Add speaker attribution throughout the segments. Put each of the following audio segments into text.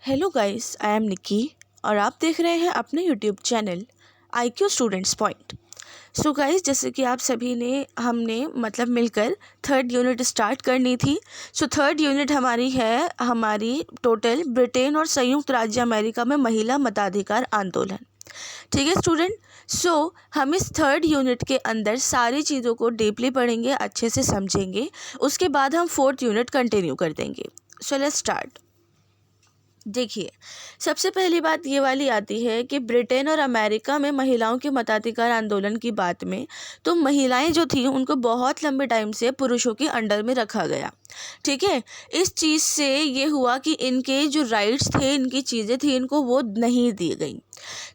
Speaker 1: Hello guys, I am निकी और आप देख रहे हैं अपने YouTube channel IQ students point. So guys, जैसे कि आप सभी ने हमने मिलकर थर्ड यूनिट स्टार्ट करनी थी। सो थर्ड यूनिट हमारी टोटल ब्रिटेन और संयुक्त राज्य अमेरिका में महिला मताधिकार आंदोलन। ठीक है स्टूडेंट। सो हम इस थर्ड यूनिट के अंदर सारी चीज़ों को डीपली पढ़ेंगे, अच्छे से समझेंगे। उसके बाद हम फोर्थ यूनिट कंटिन्यू कर देंगे। So let's start. देखिए, सबसे पहली बात ये वाली आती है कि ब्रिटेन और अमेरिका में महिलाओं के मताधिकार आंदोलन की बात में तो महिलाएं जो थी उनको बहुत लंबे टाइम से पुरुषों के अंडर में रखा गया। ठीक है। इस चीज़ से ये हुआ कि इनके जो राइट्स थे, इनकी चीज़ें थी, इनको वो नहीं दी गई।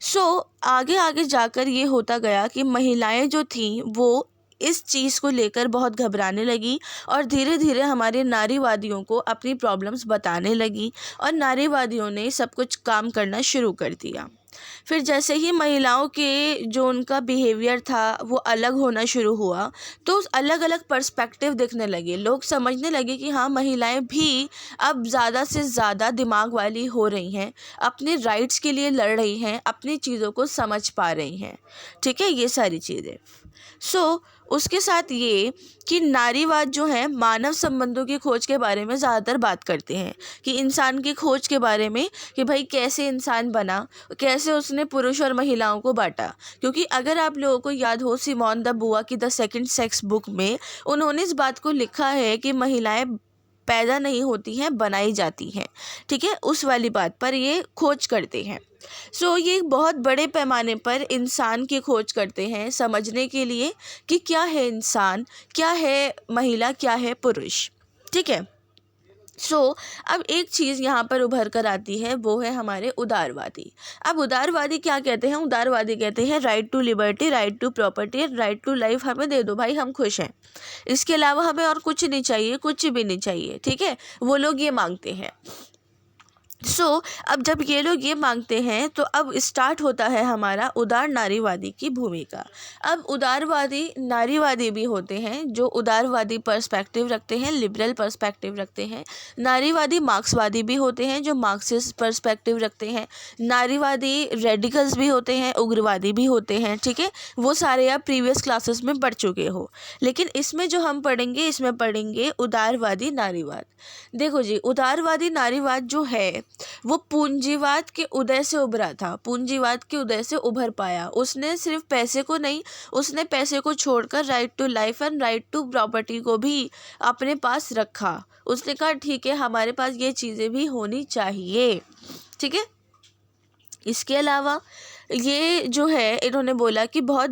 Speaker 1: सो आगे आगे जाकर ये होता गया कि महिलाएं जो थीं वो इस चीज़ को लेकर बहुत घबराने लगी और धीरे धीरे हमारे नारीवादियों को अपनी प्रॉब्लम्स बताने लगी और नारीवादियों ने सब कुछ काम करना शुरू कर दिया। फिर जैसे ही महिलाओं के जो उनका बिहेवियर था वो अलग होना शुरू हुआ तो अलग अलग पर्सपेक्टिव दिखने लगे। लोग समझने लगे कि हाँ, महिलाएं भी अब ज़्यादा से ज़्यादा दिमाग वाली हो रही हैं, अपने राइट्स के लिए लड़ रही हैं, अपनी चीज़ों को समझ पा रही हैं। ठीक है, ये सारी चीज़ें। सो उसके साथ ये कि नारीवाद जो है मानव संबंधों की खोज के बारे में ज़्यादातर बात करते हैं, कि इंसान की खोज के बारे में, कि भाई कैसे इंसान बना, कैसे उसने पुरुष और महिलाओं को बांटा। क्योंकि अगर आप लोगों को याद हो, सिमोन द बुआ की द सेकंड सेक्स बुक में उन्होंने इस बात को लिखा है कि महिलाएं पैदा नहीं होती हैं, बनाई जाती हैं। ठीक है, उस वाली बात पर ये खोज करते हैं। सो ये बहुत बड़े पैमाने पर इंसान की खोज करते हैं समझने के लिए कि क्या है इंसान, क्या है महिला, क्या है पुरुष। ठीक है। सो अब एक चीज़ यहाँ पर उभर कर आती है, वो है हमारे उदारवादी। अब उदारवादी क्या कहते हैं? उदारवादी कहते हैं right to liberty, right to property, right to life हमें दे दो भाई, हम खुश हैं। इसके अलावा हमें और कुछ नहीं चाहिए, कुछ भी नहीं चाहिए। ठीक है, वो लोग ये मांगते हैं। सो अब जब ये लोग ये मांगते हैं तो अब स्टार्ट होता है हमारा उदार नारीवादी की भूमिका। अब उदारवादी नारीवादी भी होते हैं जो उदारवादी पर्सपेक्टिव रखते हैं, लिबरल पर्सपेक्टिव रखते हैं। नारीवादी मार्क्सवादी भी होते हैं जो मार्क्सिस्ट पर्सपेक्टिव रखते हैं। नारीवादी रेडिकल्स भी होते हैं, उग्रवादी भी होते हैं। ठीक है, वो सारे आप प्रीवियस क्लासेस में पढ़ चुके हो। लेकिन इसमें जो हम पढ़ेंगे, इसमें पढ़ेंगे उदारवादी नारीवाद। देखो जी, उदारवादी नारीवाद जो है वो पूंजीवाद के उदय से उभरा था, पूंजीवाद के उदय से उभर पाया। उसने सिर्फ पैसे को नहीं, उसने पैसे को छोड़कर right to life and right to property को भी अपने पास रखा। उसने कहा ठीक है, हमारे पास ये चीज़ें भी होनी चाहिए। ठीक है। इसके अलावा ये जो है, इन्होंने बोला कि बहुत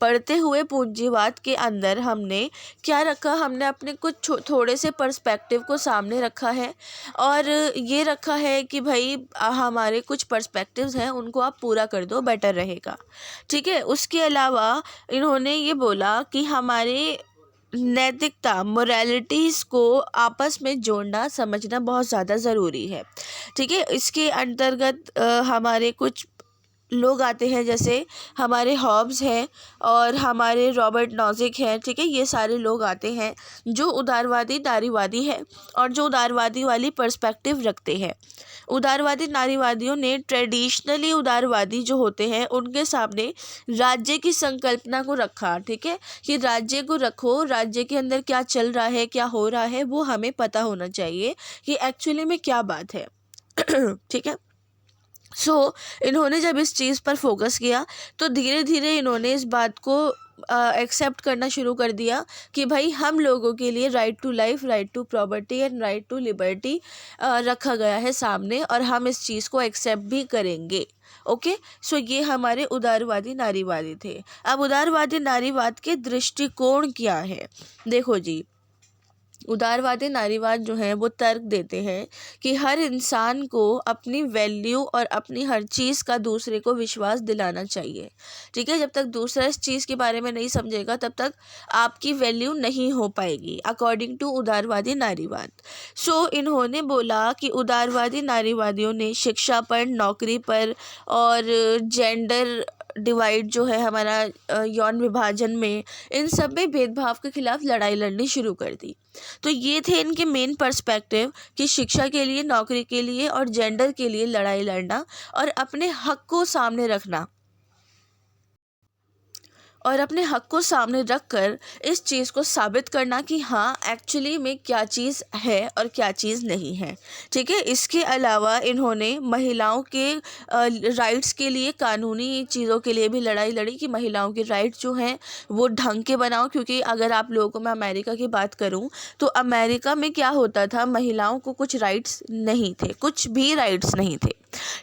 Speaker 1: बढ़ते हुए पूंजीवाद के अंदर हमने क्या रखा, हमने अपने कुछ थोड़े से पर्सपेक्टिव को सामने रखा है और ये रखा है कि भाई हमारे कुछ पर्सपेक्टिव्स हैं, उनको आप पूरा कर दो, बेटर रहेगा। ठीक है। उसके अलावा इन्होंने ये बोला कि हमारे नैतिकता, मोरालिटीज़ को आपस में जोड़ना, समझना बहुत ज़्यादा ज़रूरी है। ठीक है। इसके अंतर्गत हमारे कुछ लोग आते हैं, जैसे हमारे हॉब्स हैं और हमारे रॉबर्ट नॉजिक हैं। ठीक है, ये सारे लोग आते हैं जो उदारवादी नारीवादी है और जो उदारवादी वाली पर्सपेक्टिव रखते हैं। उदारवादी नारीवादियों ने ट्रेडिशनली उदारवादी जो होते हैं उनके सामने राज्य की संकल्पना को रखा। ठीक है, कि राज्य को रखो, राज्य के अंदर क्या चल रहा है, क्या हो रहा है, वो हमें पता होना चाहिए कि एक्चुअली में क्या बात है। ठीक है। सो इन्होंने जब इस चीज़ पर फोकस किया तो धीरे धीरे इन्होंने इस बात को एक्सेप्ट करना शुरू कर दिया कि भाई हम लोगों के लिए right to life, right to property and right to liberty रखा गया है सामने और हम इस चीज़ को एक्सेप्ट भी करेंगे। ओके। सो ये हमारे उदारवादी नारीवादी थे। अब उदारवादी नारीवाद के दृष्टिकोण क्या है? देखो जी, उदारवादी नारीवाद जो है वो तर्क देते हैं कि हर इंसान को अपनी वैल्यू और अपनी हर चीज़ का दूसरे को विश्वास दिलाना चाहिए। ठीक है, जब तक दूसरा इस चीज़ के बारे में नहीं समझेगा तब तक आपकी वैल्यू नहीं हो पाएगी, अकॉर्डिंग टू उदारवादी नारीवाद। सो इन्होंने बोला कि उदारवादी नारीवादियों ने शिक्षा पर, नौकरी पर और जेंडर डिवाइड जो है हमारा यौन विभाजन में, इन सब में भेदभाव के खिलाफ लड़ाई लड़नी शुरू कर दी। तो ये थे इनके मेन पर्सपेक्टिव कि शिक्षा के लिए, नौकरी के लिए और जेंडर के लिए लड़ाई लड़ना और अपने हक को सामने रखना, और अपने हक को सामने रखकर इस चीज़ को साबित करना कि हाँ एक्चुअली में क्या चीज़ है और क्या चीज़ नहीं है। ठीक है, इसके अलावा इन्होंने महिलाओं के राइट्स के लिए, कानूनी चीज़ों के लिए भी लड़ाई लड़ी कि महिलाओं के राइट्स जो हैं वो ढंग के बनाओ। क्योंकि अगर आप लोगों को मैं अमेरिका की बात करूँ तो अमेरिका में क्या होता था, महिलाओं को कुछ राइट्स नहीं थे, कुछ भी राइट्स नहीं थे।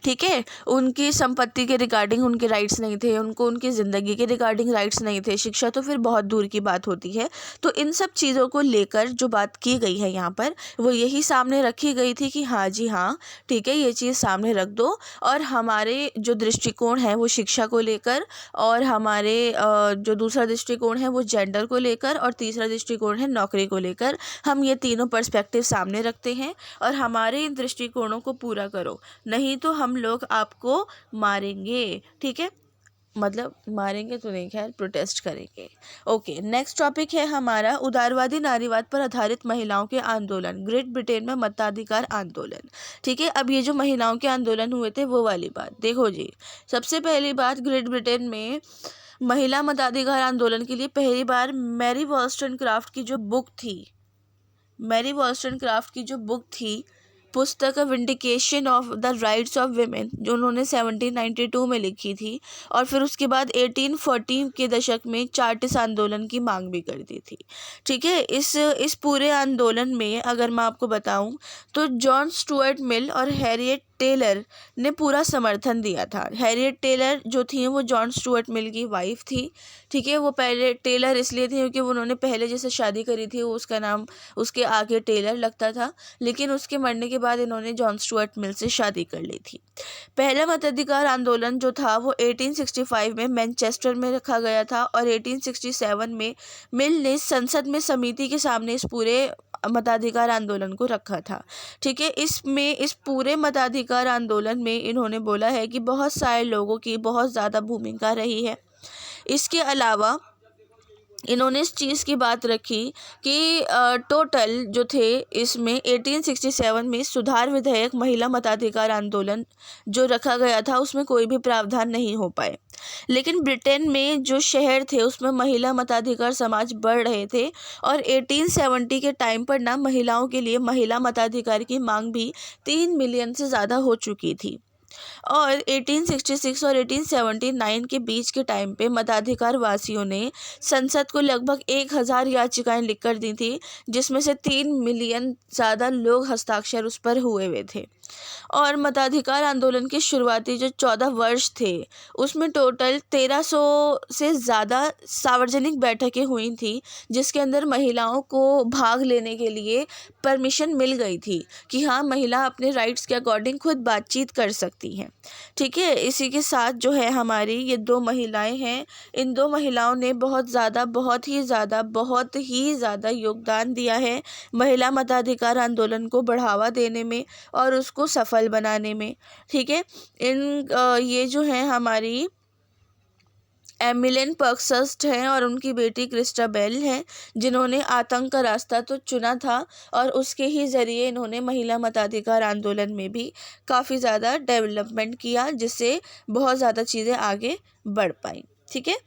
Speaker 1: ठीक है, उनकी संपत्ति के रिगार्डिंग उनके राइट्स नहीं थे, उनको उनकी ज़िंदगी के रिगार्डिंग राइट्स नहीं थे, शिक्षा तो फिर बहुत दूर की बात होती है। तो इन सब चीज़ों को लेकर जो बात की गई है यहाँ पर, वो यही सामने रखी गई थी कि हाँ जी हाँ ठीक है, ये चीज़ सामने रख दो और हमारे जो दृष्टिकोण है वो शिक्षा को लेकर, और हमारे जो दूसरा दृष्टिकोण है वो जेंडर को लेकर, और तीसरा दृष्टिकोण है नौकरी को लेकर। हम ये तीनों पर्सपेक्टिव सामने रखते हैं और हमारे इन दृष्टिकोणों को पूरा करो, नहीं तो हम लोग आपको मारेंगे। ठीक है, मतलब मारेंगे तो नहीं, खैर प्रोटेस्ट करेंगे। ओके, नेक्स्ट टॉपिक है हमारा उदारवादी नारीवाद पर आधारित महिलाओं के आंदोलन, ग्रेट ब्रिटेन में मताधिकार आंदोलन। ठीक है, अब ये जो महिलाओं के आंदोलन हुए थे वो वाली बात देखो जी। सबसे पहली बात, ग्रेट ब्रिटेन में महिला मताधिकार आंदोलन के लिए पहली बार मैरी वॉलस्टोनक्राफ्ट की जो बुक थी, मैरी वॉलस्टोनक्राफ्ट की जो बुक थी, पुस्तक vindication of the rights of women, जो उन्होंने 1792 में लिखी थी, और फिर उसके बाद 1840 के दशक में चार्टिस्ट आंदोलन की मांग भी कर दी थी। ठीक है, इस पूरे आंदोलन में अगर मैं आपको बताऊं तो जॉन स्टुअर्ट मिल और हैरियट टेलर ने पूरा समर्थन दिया था। हैरियट टेलर जो थी वो जॉन स्टुअर्ट मिल की वाइफ थी। ठीक है, वो पहले टेलर इसलिए थी क्योंकि उन्होंने पहले जैसे शादी करी थी, वो उसका नाम उसके आगे टेलर लगता था, लेकिन उसके मरने के बाद इन्होंने जॉन स्टुअर्ट मिल से शादी कर ली थी। पहला मताधिकार आंदोलन जो था वो 1865 में मैनचेस्टर में रखा गया था, और 1867 में मिल ने संसद में समिति के सामने इस पूरे मताधिकार आंदोलन को रखा था। ठीक है, इस पूरे मताधिकार आंदोलन में इन्होंने बोला है कि बहुत सारे लोगों की बहुत ज़्यादा भूमिका रही है। इसके अलावा इन्होंने इस चीज़ की बात रखी कि टोटल जो थे इसमें 1867 में सुधार विधेयक महिला मताधिकार आंदोलन जो रखा गया था उसमें कोई भी प्रावधान नहीं हो पाए। लेकिन ब्रिटेन में जो शहर थे उसमें महिला मताधिकार समाज बढ़ रहे थे, और 1870 के टाइम पर ना महिलाओं के लिए महिला मताधिकार की मांग भी 3 मिलियन से ज़्यादा हो चुकी थी। और 1866 और 1879 के बीच के टाइम पे मताधिकार वासियों ने संसद को लगभग 1000 याचिकाएं लिखकर दी थी, जिसमें से 3 मिलियन ज़्यादा लोग हस्ताक्षर उस पर हुए थे। और मताधिकार आंदोलन के शुरुआती जो 14 वर्ष थे उसमें टोटल 1300 से ज़्यादा सार्वजनिक बैठकें हुई थी, जिसके अंदर महिलाओं को भाग लेने के लिए परमिशन मिल गई थी कि हाँ महिला अपने राइट्स के अकॉर्डिंग खुद बातचीत कर सकती हैं। ठीक है, इसी के साथ जो है हमारी ये 2 महिलाएं हैं, इन 2 महिलाओं ने बहुत ही ज़्यादा योगदान दिया है महिला मताधिकार आंदोलन को बढ़ावा देने में और उसको सफल बनाने में। ठीक है, ये जो है हमारी एमिलिन पर्क्सस्ट हैं और उनकी बेटी क्रिस्टाबेल हैं, जिन्होंने आतंक का रास्ता तो चुना था और उसके ही ज़रिए इन्होंने महिला मताधिकार आंदोलन में भी काफ़ी ज़्यादा डेवलपमेंट किया, जिससे बहुत ज़्यादा चीज़ें आगे बढ़ पाई। ठीक है,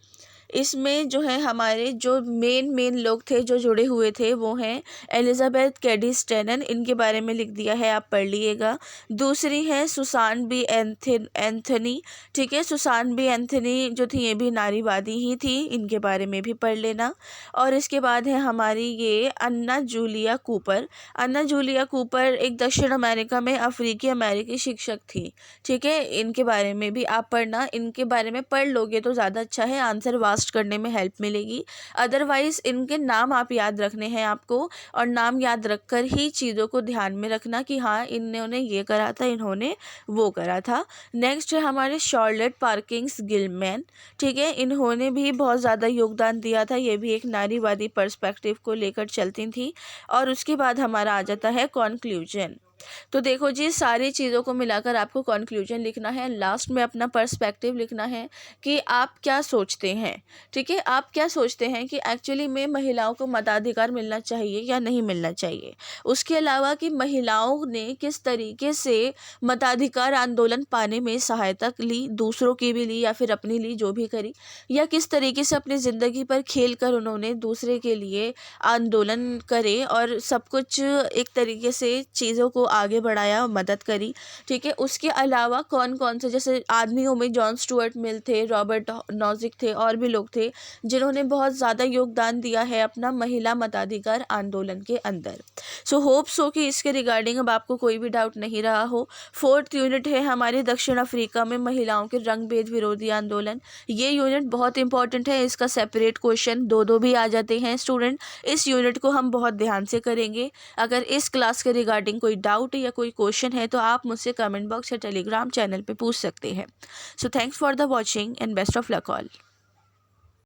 Speaker 1: इसमें जो है हमारे जो मेन लोग थे जो जुड़े हुए थे वो हैं एलिजाबेथ कैडी स्टेनन, इनके बारे में लिख दिया है, आप पढ़ लीजिएगा। दूसरी है सुसान बी एंथनी। ठीक है, सुसान बी एंथनी जो थी ये भी नारीवादी ही थी, इनके बारे में भी पढ़ लेना। और इसके बाद है हमारी ये अन्ना जूलिया कूपर। अन्ना जूलिया कूपर एक दक्षिण अमेरिका में अफ्रीकी अमेरिकी शिक्षक थी। ठीक है, इनके बारे में भी आप पढ़ना, इनके बारे में पढ़ लोगे तो ज़्यादा अच्छा है, आंसर वास्ट करने में हेल्प मिलेगी। अदरवाइज इनके नाम आप याद रखने हैं आपको, और नाम याद रखकर ही चीज़ों को ध्यान में रखना कि हाँ इन्होंने ये करा था, इन्होंने वो करा था। नेक्स्ट है हमारे शॉर्लेट पार्किंस गिलमैन। ठीक है, इन्होंने भी बहुत ज़्यादा योगदान दिया था, ये भी एक नारीवादी पर्सपेक्टिव को लेकर चलती थी। और उसके बाद हमारा आ जाता है कॉन्क्लूजन। तो देखो जी, सारी चीज़ों को मिलाकर आपको कंक्लूजन लिखना है, लास्ट में अपना पर्सपेक्टिव लिखना है कि आप क्या सोचते हैं। ठीक है, आप क्या सोचते हैं कि एक्चुअली में महिलाओं को मताधिकार मिलना चाहिए या नहीं मिलना चाहिए। उसके अलावा कि महिलाओं ने किस तरीके से मताधिकार आंदोलन पाने में सहायता ली, दूसरों की भी ली या फिर अपनी ली, जो भी करी, या किस तरीके से अपनी ज़िंदगी पर खेल कर उन्होंने दूसरे के लिए आंदोलन करे और सब कुछ एक तरीके से चीज़ों को आगे बढ़ाया, मदद करी। ठीक है, उसके अलावा कौन कौन से, जैसे आदमियों में जॉन स्टुअर्ट मिल थे, रॉबर्ट नॉजिक थे, और भी लोग थे जिन्होंने बहुत ज़्यादा योगदान दिया है अपना महिला मताधिकार आंदोलन के अंदर। सो होप सो कि इसके रिगार्डिंग अब आपको कोई भी डाउट नहीं रहा हो। 4th यूनिट है हमारे दक्षिण अफ्रीका में महिलाओं के रंग भेद विरोधी आंदोलन। ये यूनिट बहुत इंपॉर्टेंट है, इसका सेपरेट क्वेश्चन दो भी आ जाते हैं स्टूडेंट। इस यूनिट को हम बहुत ध्यान से करेंगे। अगर इस क्लास के रिगार्डिंग कोई डाउट या कोई क्वेश्चन है तो आप मुझसे कमेंट बॉक्स या टेलीग्राम चैनल पे पूछ सकते हैं। So thanks for the watching and best of luck all.